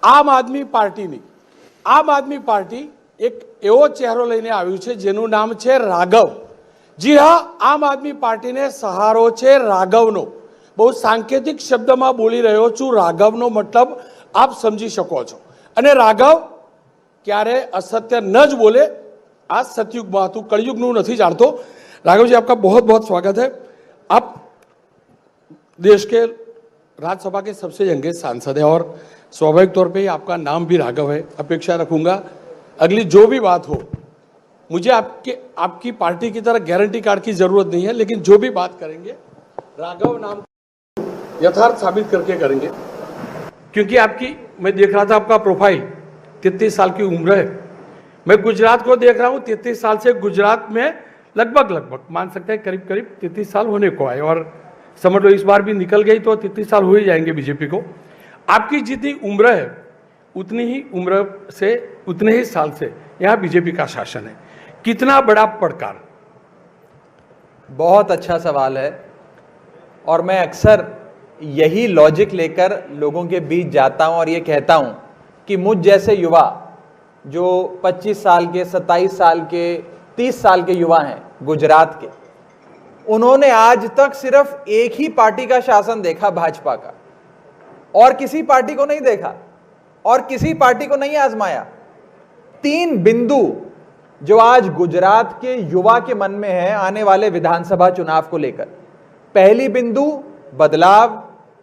આમ આદમી પાર્ટીની આમ આદમી પાર્ટી એક એવો ચહેરો લઈને આવ્યું છે જેનું નામ છે રાઘવ। જી હા, આમ આદમી પાર્ટીને સહારો છે રાઘવનો। બહુ સાંકેતિક શબ્દમાં બોલી રહ્યો છું। રાઘવનો મતલબ આપ સમજી શકો છો। અને રાઘવ ક્યારે असत्य न ज बोले। आज सतयुगમાં હતું, कलयुगનું નથી જાણતો। राघव जी, आपका बहुत बहुत स्वागत है। आप देश के राज्यसभा के सबसे यंगेस्ट सांसद है और स्वाभाविक तौर पे ही आपका नाम भी राघव है। अपेक्षा रखूंगा अगली जो भी बात हो, मुझे आपकी पार्टी की तरह गारंटी कार्ड की जरूरत नहीं है, लेकिन जो भी बात करेंगे राघव नाम यथार्थ साबित करके करेंगे। क्योंकि मैं देख रहा था आपका प्रोफाइल, 33 साल की उम्र है। मैं गुजरात को देख रहा हूँ, 33 साल से गुजरात में लगभग मान सकते हैं करीब 33 साल होने को आए, और समझ लो इस बार भी निकल गई तो 33 साल हो ही जाएंगे बीजेपी को। आपकी जितनी उम्र है उतनी ही उम्र से, उतने ही साल से यहाँ बीजेपी का शासन है। कितना बड़ा पड़कार? बहुत अच्छा सवाल है, और मैं अक्सर यही लॉजिक लेकर लोगों के बीच जाता हूं और ये कहता हूं कि मुझ जैसे युवा जो 25 साल के, 27 साल के, 30 साल के युवा हैं गुजरात के, उन्होंने आज तक सिर्फ एक ही पार्टी का शासन देखा, भाजपा का, और किसी पार्टी को नहीं देखा और किसी पार्टी को नहीं आजमाया। 3 बिंदु जो आज गुजरात के युवा के मन में है आने वाले विधानसभा चुनाव को लेकर। पहली बिंदु बदलाव,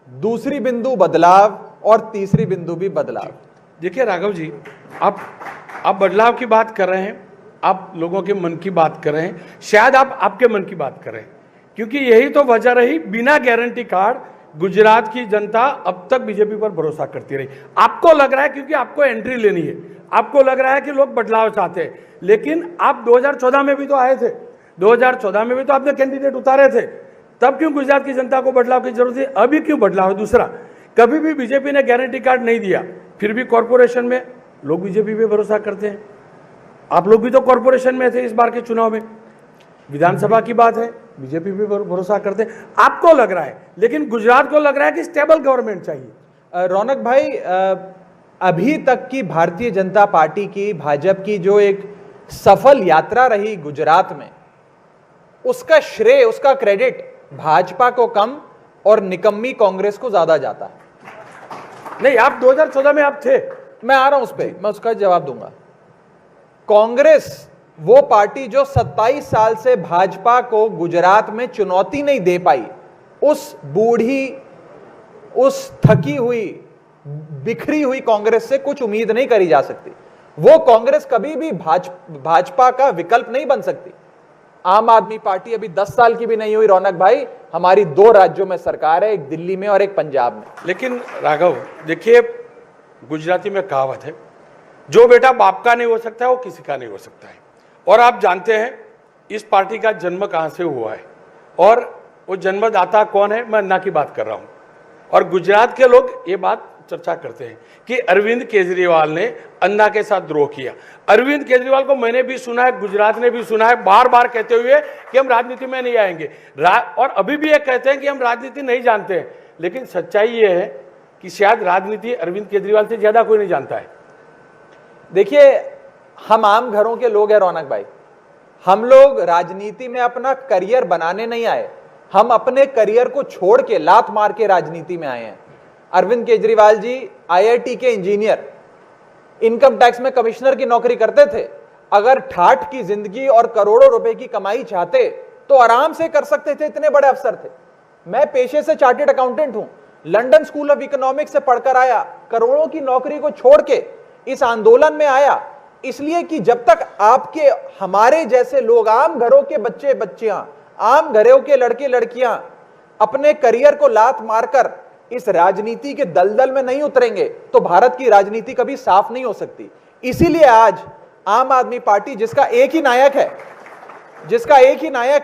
दूसरी बिंदु बदलाव, और तीसरी बिंदु भी बदलाव। देखिए राघव जी, आप बदलाव की बात कर रहे हैं, आप लोगों के मन की बात कर रहे हैं, शायद आप आपके मन की बात कर रहे हैं, क्योंकि यही तो वजह रही बिना गारंटी कार्ड गुजरात की जनता अब तक बीजेपी पर भरोसा करती रही। आपको लग रहा है क्योंकि आपको एंट्री लेनी है, आपको लग रहा है कि लोग बदलाव चाहते हैं, लेकिन आप 2014 में भी तो आए थे, 2014 में भी तो आपने कैंडिडेट उतारे थे, तब क्यों गुजरात की जनता को बदलाव की जरूरत है? अभी क्यों बदलाव है? दूसरा, कभी भी बीजेपी ने गारंटी कार्ड नहीं दिया, फिर भी कॉर्पोरेशन में लोग बीजेपी पे भरोसा करते हैं। आप लोग भी तो कॉर्पोरेशन में थे इस बार के चुनाव में, विधानसभा की बात है, बीजेपी पे भरोसा करते हैं। आपको लग रहा है, लेकिन गुजरात को लग रहा है कि स्टेबल गवर्नमेंट चाहिए। रौनक भाई, अभी तक की भारतीय जनता पार्टी की, भाजपा की जो एक सफल यात्रा रही गुजरात में, उसका श्रेय, उसका क्रेडिट भाजपा को कम और निकम्मी कांग्रेस को ज्यादा जाता है। नहीं, आप 2014 में आप थे, मैं आ रहा हूं उस पर, मैं उसका जवाब दूंगा। कांग्रेस वो पार्टी जो 27 साल से भाजपा को गुजरात में चुनौती नहीं दे पाई, उस बूढ़ी, उस थकी हुई, बिखरी हुई कांग्रेस से कुछ उम्मीद नहीं करी जा सकती। वो कांग्रेस कभी भी भाजपा का विकल्प नहीं बन सकती। आम आदमी पार्टी अभी 10 साल की भी नहीं हुई रौनक भाई, हमारी 2 राज्यों में सरकार है, एक दिल्ली में और एक पंजाब में। लेकिन राघव देखिए, गुजराती में कहावत है, जो बेटा बाप का नहीं हो सकता है वो किसी का नहीं हो सकता है। और आप जानते हैं इस पार्टी का जन्म कहां से हुआ है, और वो जन्मदाता कौन है? मैं अन्ना की बात कर रहा हूं। और गुजरात के लोग ये बात चर्चा करते हैं कि अरविंद केजरीवाल ने अन्ना के साथ द्रोह किया। अरविंद केजरीवाल को मैंने भी सुना है, गुजरात ने भी सुना है, बार बार कहते हुए कि हम राजनीति में नहीं आएंगे, और अभी भी ये कहते हैं कि हम राजनीति नहीं जानते हैं। लेकिन सच्चाई ये है कि शायद राजनीति अरविंद केजरीवाल से ज्यादा कोई नहीं जानता है। देखिए, हम आम घरों के लोग हैं रौनक भाई, हम लोग राजनीति में अपना करियर बनाने नहीं आए, हम अपने करियर को छोड़ के, लात मार के राजनीति में आए हैं। अरविंद केजरीवाल जी IIT के इंजीनियर, इनकम टैक्स में कमिश्नर की नौकरी करते थे। अगर ठाठ की जिंदगी और करोड़ों रुपए की कमाई चाहते तो आराम से कर सकते थे, इतने बड़े अफसर थे। मैं पेशे से चार्टेड अकाउंटेंट हूं, लंदन स्कूल ऑफ इकोनॉमिक्स से पढ़कर आया, करोड़ों की नौकरी को छोड़ के इस आंदोलन में आया, इसलिए कि जब तक आपके, हमारे जैसे लोग, आम घरों के बच्चे बच्चियां, आम घरों के लड़के लड़कियां अपने करियर को लात मारकर इस राजनीति के दलदल में नहीं उतरेंगे तो भारत की राजनीति कभी साफ नहीं हो सकती। इसीलिए आज आम आदमी पार्टी, जिसका एक ही नायक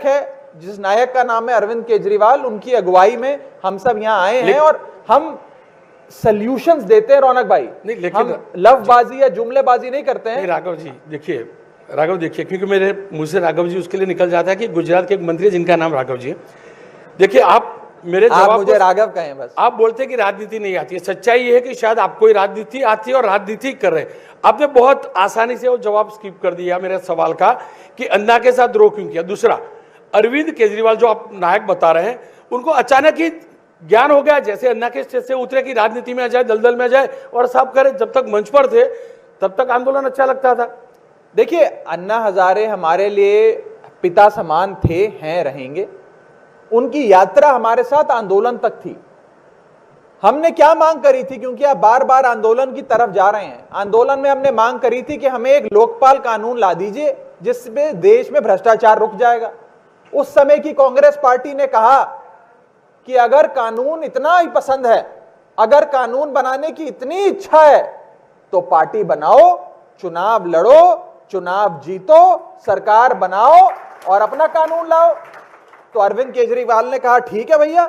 है, जिस नायक का नाम है अरविंद केजरीवाल, उनकी अगुवाई में हम सब यहां आए हैं और हम सॉल्यूशंस देते हैं रौनक भाई। नहीं, लेकिन हम लफबाजी या जुमलेबाजी नहीं करते हैं। राघव जी देखिए, क्योंकि मेरे मुंह से राघव जी उसके लिए निकल जाता है कि गुजरात के एक मंत्री जिनका नाम राघव जी है। देखिए, आप मेरे आप जवाब मुझे को राघव कहें बस। आप बोलते हैं कि राजनीति नहीं आती है, सच्चाई ये है कि शायद आपको ही राजनीति आती है और राजनीति कर रहे हैं। आपने बहुत आसानी से वो जवाब स्किप कर दिया मेरे सवाल का कि अन्ना के साथ द्रोह क्यों किया। दूसरा, अरविंद केजरीवाल जो आप नायक बता रहे हैं, उनको अचानक ही ज्ञान हो गया, जैसे अन्ना के स्टेज से उतरे कि राजनीति में आ जाए, दलदल में आ जाए और सब करे। जब तक मंच पर थे तब तक आंदोलन अच्छा लगता था। देखिए, अन्ना हजारे हमारे लिए पिता समान थे, हैं, रहेंगे। उनकी यात्रा हमारे साथ आंदोलन तक थी। हमने क्या मांग करी थी, क्योंकि आप बार बार आंदोलन की तरफ जा रहे हैं। आंदोलन में हमने मांग करी थी कि हमें एक लोकपाल कानून ला दीजिए जिसमें देश में भ्रष्टाचार रुक जाएगा। उस समय की कांग्रेस पार्टी ने कहा कि अगर कानून इतना ही पसंद है, अगर कानून बनाने की इतनी इच्छा है तो पार्टी बनाओ, चुनाव लड़ो, चुनाव जीतो, सरकार बनाओ और अपना कानून लाओ। तो अरविंद केजरीवाल ने कहा ठीक है भैया,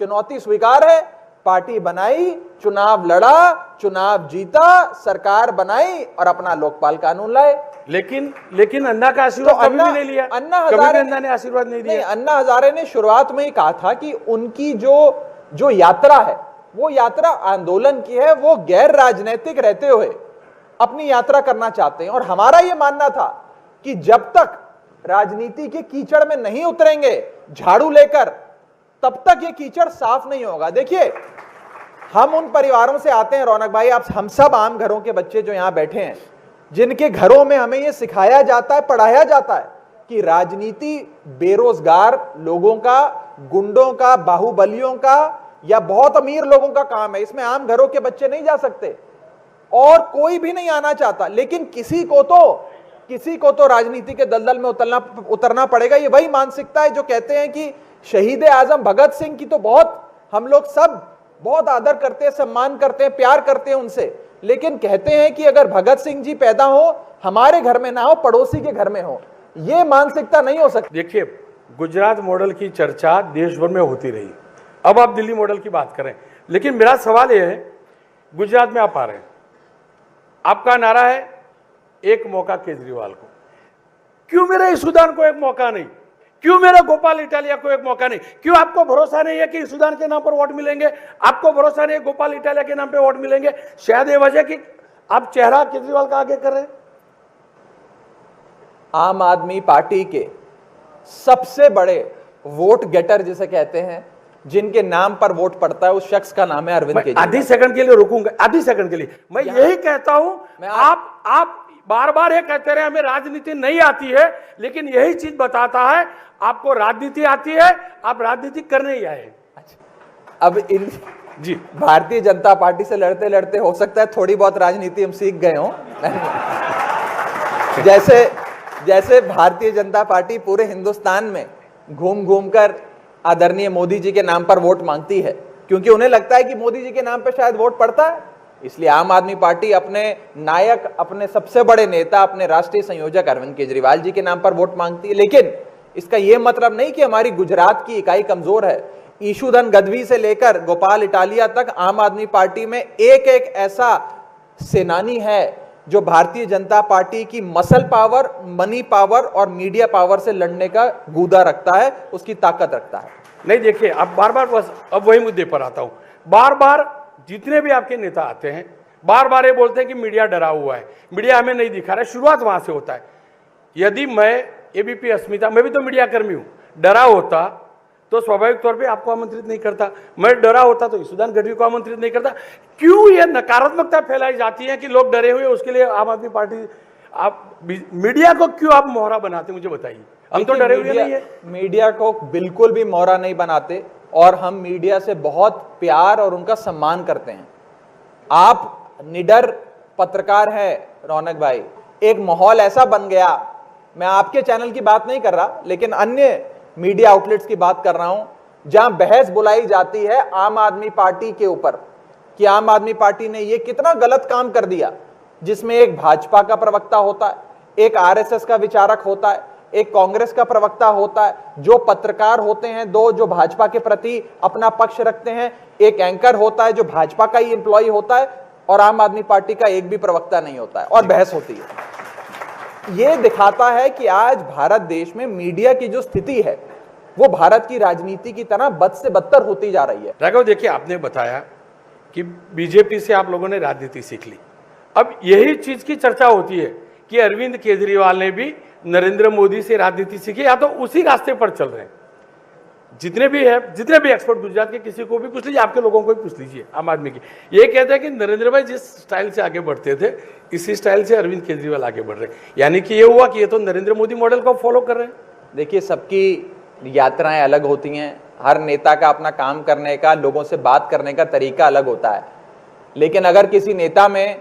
चुनौती स्वीकार है, पार्टी बनाई, चुनाव लड़ा, चुनाव जीता, सरकार बनाई और अपना लोकपाल कानून लाए। लेकिन अन्ना का आशीर्वाद कभी भी नहीं लिया। अन्ना ने आशीर्वाद नहीं दिया। अन्ना हजारे ने शुरुआत में ही कहा था कि उनकी जो यात्रा है वो यात्रा आंदोलन की है, वो गैर राजनीतिक रहते हुए अपनी यात्रा करना चाहते हैं। और हमारा यह मानना था कि जब तक राजनीति के कीचड़ में नहीं उतरेंगे झाड़ू लेकर, तब तक ये कीचड़ साफ नहीं होगा। देखिए, हम उन परिवारों से आते हैं रौनक भाई, आप हम सब आम घरों के बच्चे जो यहां बैठे हैं, जिनके घरों में हमें यह सिखाया जाता है, पढ़ाया जाता है कि राजनीति बेरोजगार लोगों का, गुंडों का, बाहुबलियों का या बहुत अमीर लोगों का काम है। इसमें आम घरों के बच्चे नहीं जा सकते और कोई भी नहीं आना चाहता। लेकिन किसी को तो राजनीति के दलदल में उतरना पड़ेगा। ये वही मानसिकता है जो कहते हैं कि शहीद आजम भगत सिंह की तो बहुत हम लोग सब बहुत आदर करते हैं, सम्मान करते हैं, प्यार करते हैं उनसे, लेकिन कहते हैं कि अगर भगत सिंह जी पैदा हो हमारे घर में ना हो, पड़ोसी के घर में हो। यह मानसिकता नहीं हो सकती। देखिए, गुजरात मॉडल की चर्चा देश भर में होती रही, अब आप दिल्ली मॉडल की बात करें। लेकिन मेरा सवाल यह है, गुजरात में आप आ रहे हैं, आपका नारा है एक मौका केजरीवाल को, क्यों मेरे ईसुदान को एक मौका नहीं? क्यों मेरे गोपाल इटालिया को एक मौका नहीं? क्यों आपको भरोसा नहीं है कि ईसुदान के नाम पर वोट मिलेंगे? आपको भरोसा नहीं है गोपाल इटालिया के नाम पे वोट मिलेंगे? शायद ये वजह कि आप चेहरा केजरीवाल का आगे कर रहे हैं। आम आदमी पार्टी के सबसे बड़े वोट गेटर जिसे कहते हैं, जिनके नाम पर वोट पड़ता है, उस शख्स का नाम है अरविंद केजरीवाल। आधी सेकंड के लिए रुकूंगा, आधी सेकंड के लिए मैं यही कहता हूं। आप बार बार ये कहते रहे हमें राजनीति नहीं आती है, लेकिन यही चीज बताता है आपको राजनीति आती है, आप राजनीति करने ही आए। अब इन जी, भारतीय जनता पार्टी से लड़ते लड़ते हो सकता है थोड़ी बहुत राजनीति हम सीख गए हों। जैसे भारतीय जनता पार्टी पूरे हिंदुस्तान में घूम घूम कर आदरणीय मोदी जी के नाम पर वोट मांगती है, क्योंकि उन्हें लगता है कि मोदी जी के नाम पर शायद वोट पड़ता है। इसलिए आम आदमी पार्टी अपने नायक, अपने सबसे बड़े नेता, अपने राष्ट्रीय संयोजक अरविंद केजरीवाल जी के नाम पर वोट मांगती है। लेकिन इसका यह मतलब नहीं कि हमारी गुजरात की इकाई कमजोर है। ईशुधन गढ़वी से लेकर गोपाल इटालिया तक आम आदमी पार्टी में एक एक ऐसा सेनानी है जो भारतीय जनता पार्टी की मसल पावर, मनी पावर और मीडिया पावर से लड़ने का गूदा रखता है, उसकी ताकत रखता है। नहीं, देखिए, अब बार बार बस अब वही मुद्दे पर आता हूं। बार बार जितने भी आपके नेता आते हैं, बार बार ये बोलते हैं कि मीडिया डरा हुआ है, मीडिया हमें नहीं दिखा रहा है। शुरुआत वहां से होता है। यदि मैं एबीपी अस्मिता, मैं भी तो मीडिया कर्मी हूं, डरा होता तो स्वाभाविक तौर पे आपको आमंत्रित नहीं करता। मैं डरा होता तो ईशुदान गढ़वी को आमंत्रित नहीं करता। क्यों ये नकारात्मकता फैलाई जाती है कि लोग डरे हुए, उसके लिए आम आदमी पार्टी, आप मीडिया को क्यों आप मोहरा बनाते, मुझे बताइए। हम तो डरे हुए नहीं है। मीडिया को बिल्कुल भी मोहरा नहीं बनाते और हम मीडिया से बहुत प्यार और उनका सम्मान करते हैं। आप निडर पत्रकार हैं रौनक भाई। एक माहौल ऐसा बन गया, मैं आपके चैनल की बात नहीं कर रहा, लेकिन अन्य मीडिया आउटलेट्स की बात कर रहा हूं, जहां बहस बुलाई जाती है आम आदमी पार्टी के ऊपर कि आम आदमी पार्टी ने यह कितना गलत काम कर दिया, जिसमें एक भाजपा का प्रवक्ता होता है, एक आरएसएस का विचारक होता है, एक कांग्रेस का प्रवक्ता होता है, जो पत्रकार होते हैं दो जो भाजपा के प्रति अपना पक्ष रखते हैं, एक एंकर होता है जो भाजपा का ही एम्प्लॉय होता है, और आम आदमी पार्टी का एक भी प्रवक्ता नहीं होता है, और बहस होती है। यह दिखाता है कि आज भारत देश में मीडिया की जो स्थिति है वो भारत की राजनीति की तरह बद से बदतर होती जा रही है। राघव, देखिए, आपने बताया कि बीजेपी से आप लोगों ने राजनीति सीख ली। अब यही चीज की चर्चा होती है कि अरविंद केजरीवाल ने भी नरेंद्र मोदी से राजनीति सीखी, या तो उसी रास्ते पर चल रहे हैं। जितने भी एक्सपर्ट गुजरात के किसी को भी पूछ लीजिए, आपके लोगों को भी पूछ लीजिए, आम आदमी की, ये कहते हैं कि नरेंद्र भाई जिस स्टाइल से आगे बढ़ते थे, इसी स्टाइल से अरविंद केजरीवाल आगे बढ़ रहे हैं। यानी कि ये हुआ कि ये तो नरेंद्र मोदी मॉडल को फॉलो कर रहे हैं। देखिए, सबकी यात्राएं अलग होती हैं, हर नेता का अपना काम करने का, लोगों से बात करने का तरीका अलग होता है। लेकिन अगर किसी नेता में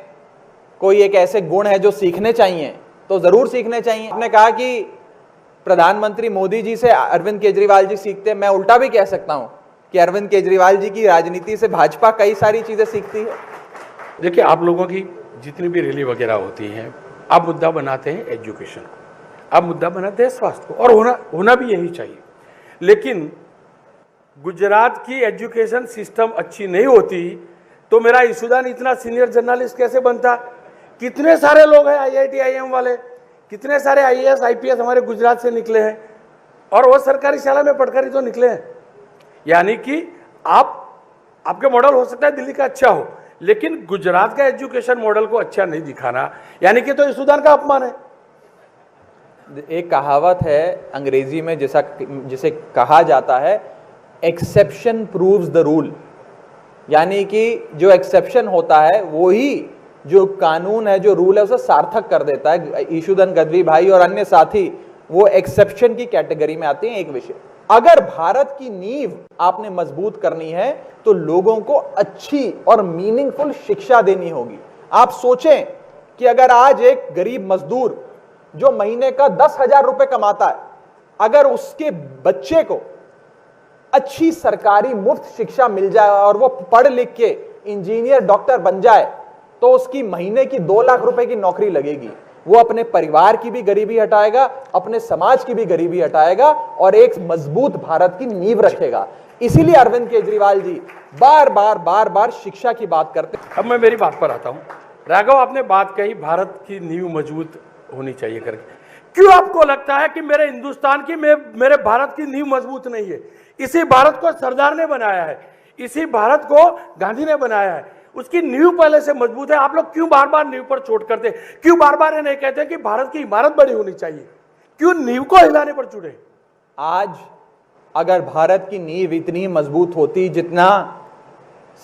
कोई एक ऐसे गुण है जो सीखने चाहिए तो जरूर सीखने चाहिए। आपने कहा कि प्रधानमंत्री मोदी जी से अरविंद केजरीवाल जी सीखते हैं, मैं उल्टा भी कह सकता हूं कि अरविंद केजरीवाल जी की राजनीति से भाजपा कई सारी चीजें सीखती है। देखिए, आप लोगों की जितनी भी रैली वगैरह होती हैं, आप मुद्दा बनाते हैं एजुकेशन, आप मुद्दा बनाते हैं स्वास्थ्य को, और होना भी यही चाहिए। लेकिन गुजरात की एजुकेशन सिस्टम अच्छी नहीं होती तो मेरा ईशुदान इतना सीनियर जर्नलिस्ट कैसे बनता? कितने सारे लोग हैं IIT IIM वाले, कितने सारे IAS IPS हमारे गुजरात से निकले हैं, और वो सरकारी शाला में पढ़कर ही तो निकले हैं। यानी कि आपके मॉडल हो सकता है दिल्ली का अच्छा हो, लेकिन गुजरात का एजुकेशन मॉडल को अच्छा नहीं दिखाना, यानी कि तो ईशुदान का अपमान है। एक कहावत है अंग्रेजी में जिसे कहा जाता है एक्सेप्शन प्रूव्स द रूल, यानी कि जो एक्सेप्शन होता है वही जो कानून है, जो रूल है, उसे सार्थक कर देता है। ईशुदान गढ़वी भाई और अन्य साथी वो एक्सेप्शन की कैटेगरी में आते हैं। एक विषय, अगर भारत की नींव आपने मजबूत करनी है तो लोगों को अच्छी और मीनिंगफुल शिक्षा देनी होगी। आप सोचें कि अगर आज एक गरीब मजदूर जो महीने का 10,000 रुपए कमाता है, अगर उसके बच्चे को अच्छी सरकारी मुफ्त शिक्षा मिल जाए और वो पढ़ लिख के इंजीनियर डॉक्टर बन जाए तो उसकी महीने की 2 लाख रुपए की नौकरी लगेगी। वो अपने परिवार की भी गरीबी हटाएगा, अपने समाज की भी गरीबी हटाएगा और एक मजबूत भारत की नींव रखेगा। इसीलिए अरविंद केजरीवाल जी बार बार शिक्षा की बात करते हैं। अब मैं मेरी बात पर आता हूं। राघव, आपने बात कही भारत की नींव मजबूत होनी चाहिए करके। क्यों आपको लगता है कि मेरे हिंदुस्तान की मेरे भारत की नींव मजबूत नहीं है? इसी भारत को सरदार ने बनाया है, इसी भारत को गांधी ने बनाया है, उसकी नींव पहले से मजबूत है। आप लोग क्यों बार बार नींव पर चोट करते? क्यों बार बार ये नहीं कहते कि भारत की इमारत बड़ी होनी चाहिए? क्यों नींव को हिलाने पर जुड़े? आज अगर भारत की नींव इतनी मजबूत होती जितना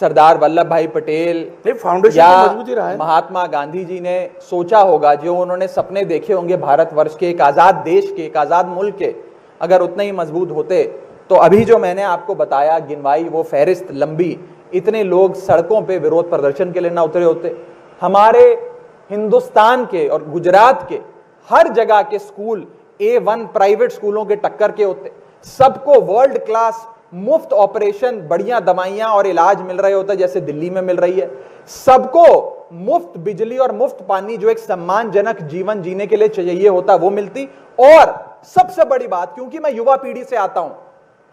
सरदार वल्लभ भाई पटेल फाउंडेशन या मजबूती रहा है, महात्मा गांधी जी ने सोचा होगा, जो उन्होंने सपने देखे होंगे भारतवर्ष के, एक आजाद देश के, एक आजाद मुल्क के, अगर उतने ही मजबूत होते तो अभी जो मैंने आपको बताया गिनवाई वो फहरिस्त लंबी, इतने लोग सड़कों पे विरोध प्रदर्शन के लिए ना उतरे होते। हमारे हिंदुस्तान के और गुजरात के हर जगह के स्कूल A1 प्राइवेट स्कूलों के टक्कर के होते, सबको वर्ल्ड क्लास मुफ्त ऑपरेशन, बढ़िया दवाइयां और इलाज मिल रहे होते जैसे दिल्ली में मिल रही है, सबको मुफ्त बिजली और मुफ्त पानी, जो एक सम्मानजनक जीवन जीने के लिए चाहिए होता, वो मिलती। और सबसे बड़ी बात, क्योंकि मैं युवा पीढ़ी से आता हूं,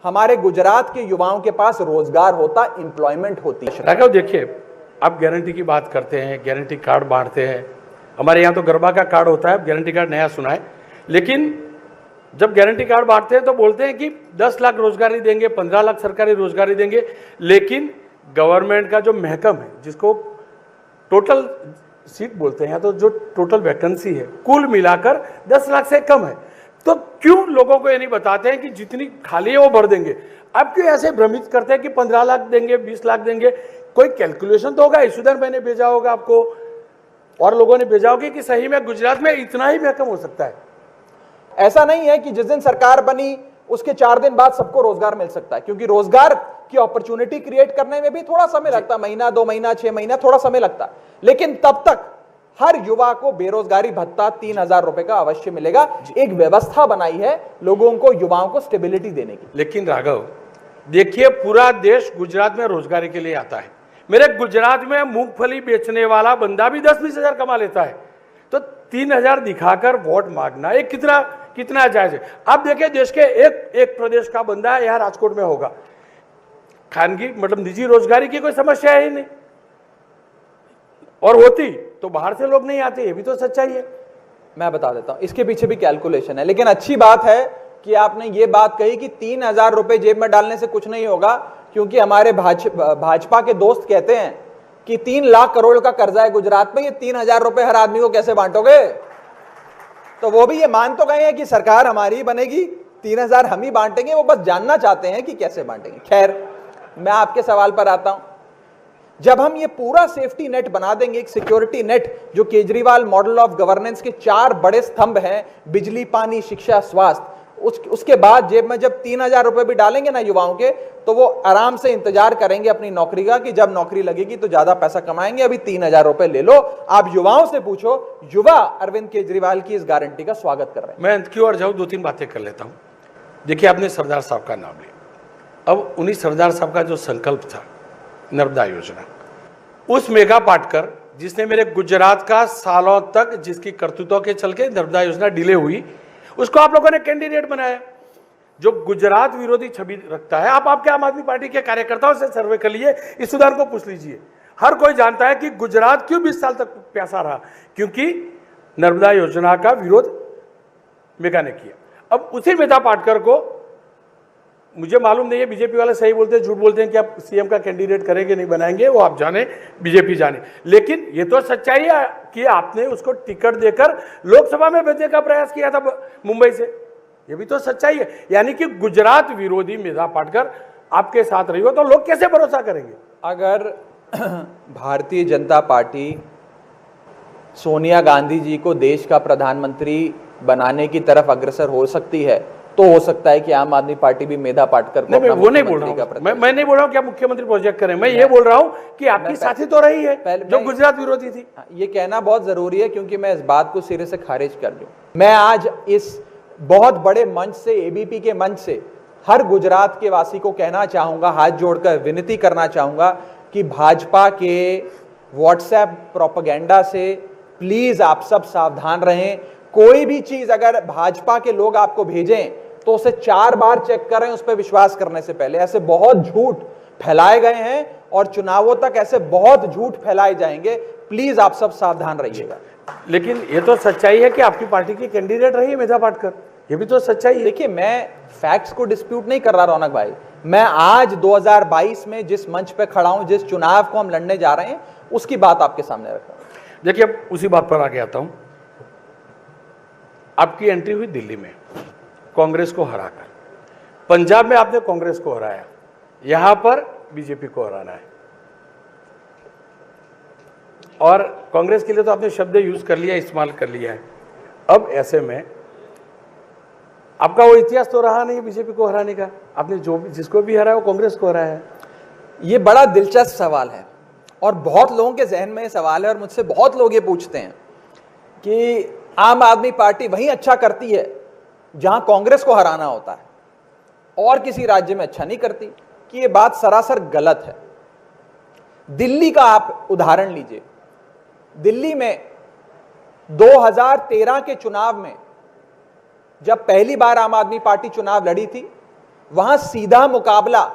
हमारे गुजरात के युवाओं के पास रोजगार होता, एम्प्लॉयमेंट होती। राघव, देखिए, आप गारंटी की बात करते हैं, गारंटी कार्ड बांटते हैं। हमारे यहाँ तो गरबा का कार्ड होता है, गारंटी कार्ड नया सुना है। लेकिन जब गारंटी कार्ड बांटते हैं तो बोलते हैं कि 10 लाख रोजगारी देंगे, 15 लाख सरकारी रोजगारी देंगे, लेकिन गवर्नमेंट का जो महकम है, जिसको टोटल सीट बोलते हैं, तो जो टोटल वैकेंसी है कुल मिलाकर 10 लाख से कम है। तो क्यों लोगों को ये नहीं बताते हैं कि जितनी खाली है वो भर देंगे? अब क्यों ऐसे भ्रमित करते हैं कि 15 लाख देंगे, 20 लाख देंगे? कोई कैलकुलेशन तो होगा, ईशुदान भाई ने भेजा होगा आपको और लोगों ने भेजा होगा कि सही में गुजरात में इतना ही महकम हो सकता है। ऐसा नहीं है कि जिस दिन सरकार बनी उसके 4 दिन बाद सबको रोजगार मिल सकता है, क्योंकि रोजगार की अपॉर्चुनिटी क्रिएट करने में भी थोड़ा समय लगता है, महीना, 2 महीना, 6 महीना, थोड़ा समय लगता है। लेकिन तब तक हर युवा को बेरोजगारी भत्ता 3,000 रुपए का अवश्य मिलेगा। एक व्यवस्था बनाई है लोगों को, युवाओं को स्टेबिलिटी देने की। लेकिन राघव, देखिए, पूरा देश गुजरात में रोजगारी के लिए आता है। मेरे गुजरात में मूंगफली बेचने वाला बंदा भी 10-20 हजार कमा लेता है, तो 3,000 दिखाकर वोट मांगना ये कितना जायज है? आप देखिए, देश के एक प्रदेश का बंदा है, यहाँ राजकोट में होगा, खानगी मतलब निजी रोजगारी की कोई समस्या है ही नहीं, और होती तो बाहर से लोग नहीं आते, ये भी तो सच्चाई है। मैं बता देता हूं, इसके पीछे भी कैलकुलेशन है। लेकिन अच्छी बात है कि आपने ये बात कही कि 3,000 रुपए जेब में डालने से कुछ नहीं होगा, क्योंकि हमारे भाजपा के दोस्त कहते हैं कि 3 लाख करोड़ का कर्जा है गुजरात में, ये 3,000 रुपए हर आदमी को कैसे बांटोगे? तो वो भी ये मान तो गए हैं कि सरकार हमारी ही बनेगी, 3,000 हम ही बांटेंगे, वो बस जानना चाहते हैं कि कैसे बांटेंगे। खैर, मैं आपके सवाल पर आता हूं। जब हम ये पूरा सेफ्टी नेट बना देंगे, एक सिक्योरिटी नेट, जो केजरीवाल मॉडल ऑफ गवर्नेंस के 4 बड़े स्तंभ हैं, बिजली, पानी, शिक्षा, स्वास्थ्य, उसके बाद जेब में जब 3,000 रुपए भी डालेंगे ना युवाओं के, तो वो आराम से इंतजार करेंगे अपनी नौकरी का कि जब नौकरी लगेगी तो ज्यादा पैसा कमाएंगे, अभी 3,000 रुपए ले लो। आप युवाओं से पूछो, युवा अरविंद केजरीवाल की इस गारंटी का स्वागत कर रहे हैं। मैं अंत की ओर जाऊं, 2-3 बातें कर लेता हूं। देखिए, आपने सरदार साहब का नाम लिया। अब उन्हीं सरदार साहब का जो संकल्प था, नर्मदा योजना, उस मेघा पाटकर जिसने मेरे गुजरात का सालों तक, जिसकी करतूतों के चल के नर्मदा योजना डिले हुई, उसको आप लोगों ने कैंडिडेट बनाया, जो गुजरात विरोधी छवि रखता है। आप आपके आम आदमी पार्टी के कार्यकर्ताओं से सर्वे कर लिए, इस सुधार को पूछ लीजिए। हर कोई जानता है कि गुजरात क्यों 20 साल तक प्यासा रहा, क्योंकि नर्मदा योजना का विरोध मेघा ने किया। अब उसी मेघा पाटकर को, मुझे मालूम नहीं है बीजेपी वाले सही बोलते हैं झूठ बोलते हैं कि आप सीएम का कैंडिडेट करेंगे नहीं बनाएंगे, वो आप जाने, बीजेपी जाने, लेकिन ये तो सच्चाई है कि आपने उसको टिकट देकर लोकसभा में भेजने का प्रयास किया था मुंबई से। ये भी तो सच्चाई है। यानी कि गुजरात विरोधी मेधा पाटकर आपके साथ रही हो तो लोग कैसे भरोसा करेंगे? अगर भारतीय जनता पार्टी सोनिया गांधी जी को देश का प्रधानमंत्री बनाने की तरफ अग्रसर हो सकती है, तो हो सकता है कि आम आदमी पार्टी भी मेधा पाटकर को वो नहीं बोल रहा हूं, मैं नहीं बोल रहा हूं कि आप मुख्यमंत्री प्रोजेक्ट करें, मैं ये बोल रहा हूं कि आपकी साथी तो रही है जो गुजरात विरोधी थी। ये कहना बहुत जरूरी है, क्योंकि मैं इस बात को सिरे से खारिज कर दूं। मैं आज इस बहुत बड़े मंच से, एबीपी के मंच से, हर गुजरात के वासी को कहना चाहूंगा, हाथ जोड़कर विनती करना चाहूंगा कि भाजपा के व्हाट्सएप प्रोपेगेंडा से प्लीज आप सब सावधान रहें। कोई भी चीज अगर भाजपा के लोग आपको भेजें तो उसे 4 बार चेक करें उस पर विश्वास करने से पहले। ऐसे बहुत झूठ फैलाए गए हैं और चुनावों तक ऐसे बहुत झूठ फैलाए जाएंगे, प्लीज आप सब सावधान रहिएगा। लेकिन ये तो सच्चाई है कि आपकी पार्टी की कैंडिडेट रही है मेधा पाटकर, ये भी तो सच्चाई है। देखिए, मैं फैक्ट्स को डिस्प्यूट नहीं कर रहा रौनक भाई, मैं आज 2022 में जिस मंच पे खड़ा हूं, जिस चुनाव को हम लड़ने जा रहे हैं, उसकी बात आपके सामने रख रहा हूं। देखिए, अब उसी बात पर आगे आता हूं। आपकी एंट्री हुई दिल्ली में कांग्रेस को हराकर, पंजाब में आपने कांग्रेस को हराया, यहां पर बीजेपी को हराना है। और कांग्रेस के लिए तो आपने शब्द यूज कर लिया, इस्तेमाल कर लिया है। अब ऐसे में आपका वो इतिहास तो रहा नहीं बीजेपी को हराने का, आपने जो जिसको भी हराया वो कांग्रेस को हराया है। ये बड़ा दिलचस्प सवाल है और बहुत लोगों के जहन में ये सवाल है, और मुझसे बहुत लोग ये पूछते हैं कि आम आदमी पार्टी वहीं अच्छा करती है जहां कांग्रेस को हराना होता है और किसी राज्य में अच्छा नहीं करती, कि ये बात सरासर गलत है। दिल्ली का आप उदाहरण लीजिए। दिल्ली में 2013 के चुनाव में जब पहली बार आम आदमी पार्टी चुनाव लड़ी थी, वहां सीधा मुकाबला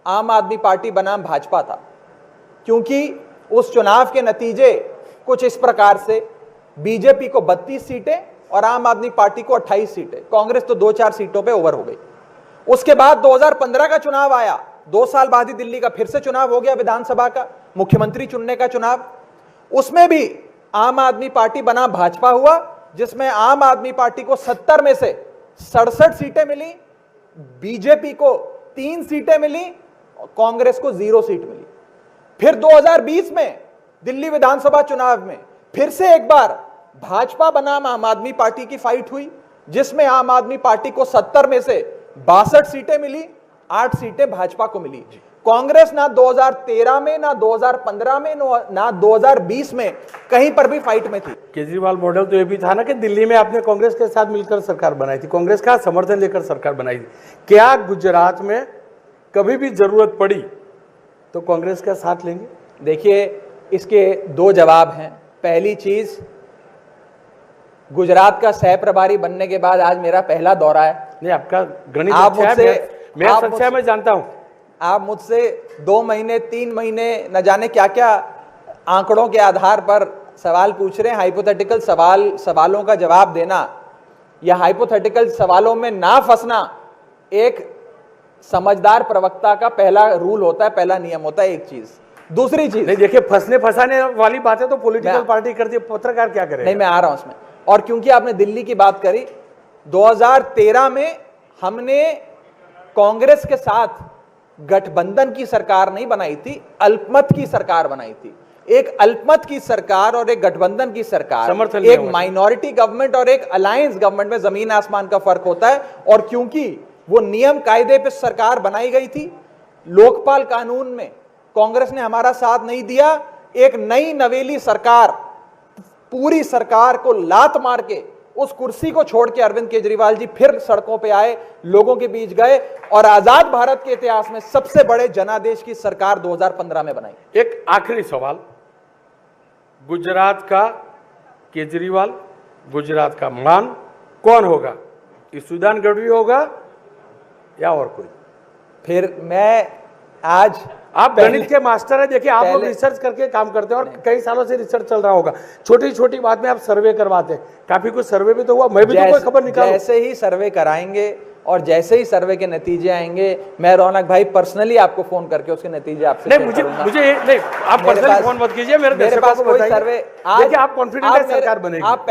आम आदमी पार्टी बनाम भाजपा था, क्योंकि उस चुनाव के नतीजे कुछ इस प्रकार से, बीजेपी को 32 सीटें और आम आदमी पार्टी को 28 सीटें, कांग्रेस तो 2-4 सीटों पे ओवर हो गई। उसके बाद 2015 का चुनाव आया, 2 साल बाद ही दिल्ली का फिर से चुनाव हो गया, विधानसभा का मुख्यमंत्री चुनने का चुनाव। उसमें भी आम आदमी पार्टी बनाम भाजपा हुआ, जिसमें आम आदमी पार्टी को 70 में से 67 सीटें मिली, बीजेपी को 3 सीटें मिली और कांग्रेस को 0 सीट मिली। फिर 2020 में दिल्ली विधानसभा चुनाव में फिर से एक बार भाजपा बनाम आम आदमी पार्टी की फाइट हुई, जिसमें आम आदमी पार्टी को 70 में से 62 सीटें मिली, 8 सीटें भाजपा को मिली। कांग्रेस ना 2013 में, ना 2015 में, ना 2020 में कहीं पर भी फाइट में थी। केजरीवाल मॉडल तो ये भी था ना कि दिल्ली में आपने कांग्रेस के साथ मिलकर सरकार बनाई थी, कांग्रेस का समर्थन लेकर सरकार बनाई थी। क्या गुजरात में कभी भी जरूरत पड़ी तो कांग्रेस का साथ लेंगे? देखिए, इसके 2 जवाब हैं। पहली चीज, गुजरात का सह प्रभारी बनने के बाद आज मेरा पहला दौरा है। नहीं, आपका गणित अच्छा है, मैं सच्चा मैं जानता हूं। आप मुझसे 2 महीने 3 महीने न जाने क्या क्या आंकड़ों के आधार पर सवाल पूछ रहे हैं, हाइपोथेटिकल सवालों का जवाब देना या हाइपोथेटिकल सवालों में ना फंसना एक समझदार प्रवक्ता का पहला रूल होता है, पहला नियम होता है। एक चीज, दूसरी चीज, नहीं देखिए, फंसने फंसाने वाली बातें तो पॉलिटिकल मैं- पार्टी करती है, पत्रकार क्या करे? नहीं, मैं आ रहा हूं उसमें। और क्योंकि आपने दिल्ली की बात करी, 2013 में हमने कांग्रेस के साथ गठबंधन की सरकार नहीं बनाई थी, अल्पमत की सरकार बनाई थी। एक अल्पमत की सरकार और एक गठबंधन की सरकार, समर्थन लिया एक हुआ है। माइनॉरिटी गवर्नमेंट और एक अलायंस गवर्नमेंट में जमीन आसमान का फर्क होता है। और क्योंकि वो नियम कायदे पे सरकार बनाई गई थी, लोकपाल कानून में कांग्रेस ने हमारा साथ नहीं दिया, एक नई नवेली सरकार पूरी सरकार को लात मार के उस कुर्सी को छोड़ के अरविंद केजरीवाल जी फिर सड़कों पे आए, लोगों के बीच गए और आजाद भारत के इतिहास में सबसे बड़े जनादेश की सरकार 2015 में बनाई। एक आखिरी सवाल, गुजरात का केजरीवाल, गुजरात का मान कौन होगा? ईसुदान गढ़वी होगा या और कोई? फिर मैं आज आप गणित के मास्टर हैं, देखिए आप लोग पहले- रिसर्च करके काम करते हैं और कई सालों से रिसर्च चल रहा होगा। छोटी छोटी बात में आप सर्वे करवाते हैं, काफी कुछ सर्वे भी तो हुआ, मैं भी तो कोई खबर निकालूं। जैसे ही सर्वे कराएंगे और जैसे ही सर्वे के नतीजे आएंगे, मैं रौनक भाई पर्सनली आपको फोन करके उसके नतीजे आपसे नहीं, शेयर मुझे करूंगा। मुझे नहीं, आप मेरे पर्सनली पास- फोन मत कीजिए, मेरे मेरे दर्शकों पास को कोई बताइए। सर्वे देखिए आप कॉन्फिडेंट है सरकार बनेगी। आप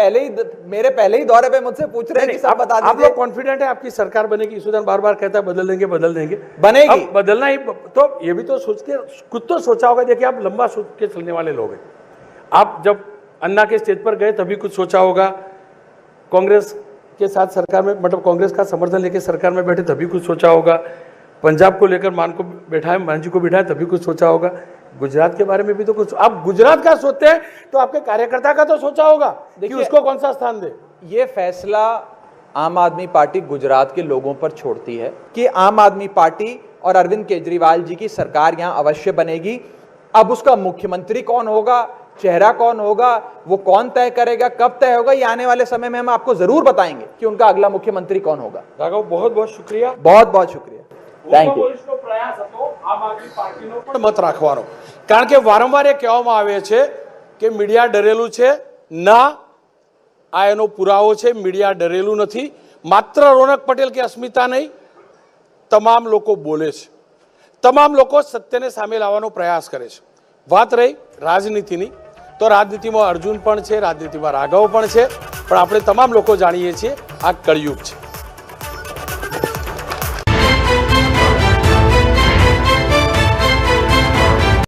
मेरे पहले ही दौरे पे मुझसे पूछ रहे हैं कि सब बता आप दीजिए। लोग कॉन्फिडेंट है आपकी सरकार बनेगी? ईसुदान बार बार कहता है बदल देंगे बदल देंगे, बनेगी। अब बदलना ही तो, ये भी तो सोच के कुछ तो सोचा होगा। देखिए आप लंबा सोच के चलने वाले लोग हैं। आप जब अन्ना के स्टेज पर गए तभी कुछ सोचा होगा, कांग्रेस के साथ सरकार में, मतलब कांग्रेस का समर्थन लेके सरकार में बैठे तभी कुछ सोचा होगा, पंजाब को लेकर मान जी को बिठाए तभी कुछ सोचा होगा, गुजरात के बारे में भी तो कुछ। आप गुजरात का सोचते हैं तो आपके कार्यकर्ता का तो सोचा होगा कि देखिए, उसको कौन सा स्थान दे। ये फैसला आम आदमी पार्टी गुजरात के लोगों पर छोड़ती है कि आम आदमी पार्टी और अरविंद केजरीवाल जी की सरकार यहां अवश्य बनेगी। अब उसका मुख्यमंत्री कौन होगा, चेहरा कौन होगा, वो कौन तय करेगा, कब तय होगा, ये आने वाले समय में हम आपको जरूर बताएंगे कि उनका अगला मुख्यमंत्री कौन होगा। राघव, बहुत बहुत शुक्रिया। बहुत बहुत शुक्रिया, થેન્ક યુ। પ્રયાસ હતો આમ આદમી પાર્ટીનો પણ મત રાખવાનો, કારણ કે વારંવાર એ કહેવામાં આવે છે કે મીડિયા ડરેલું છે, ના આ એનો પુરાવો છે, મીડિયા ડરેલું નથી। માત્ર રોનક પટેલ કે અસ્મિતા નહીં, તમામ લોકો બોલે છે, તમામ લોકો સત્યને સામે લાવવાનો પ્રયાસ કરે છે। વાત રહી રાજનીતિની, તો રાજનીતિમાં અર્જુન પણ છે, રાજનીતિમાં રાઘવ પણ છે, પણ આપણે તમામ લોકો જાણીએ છીએ આ કળિયુગ છે।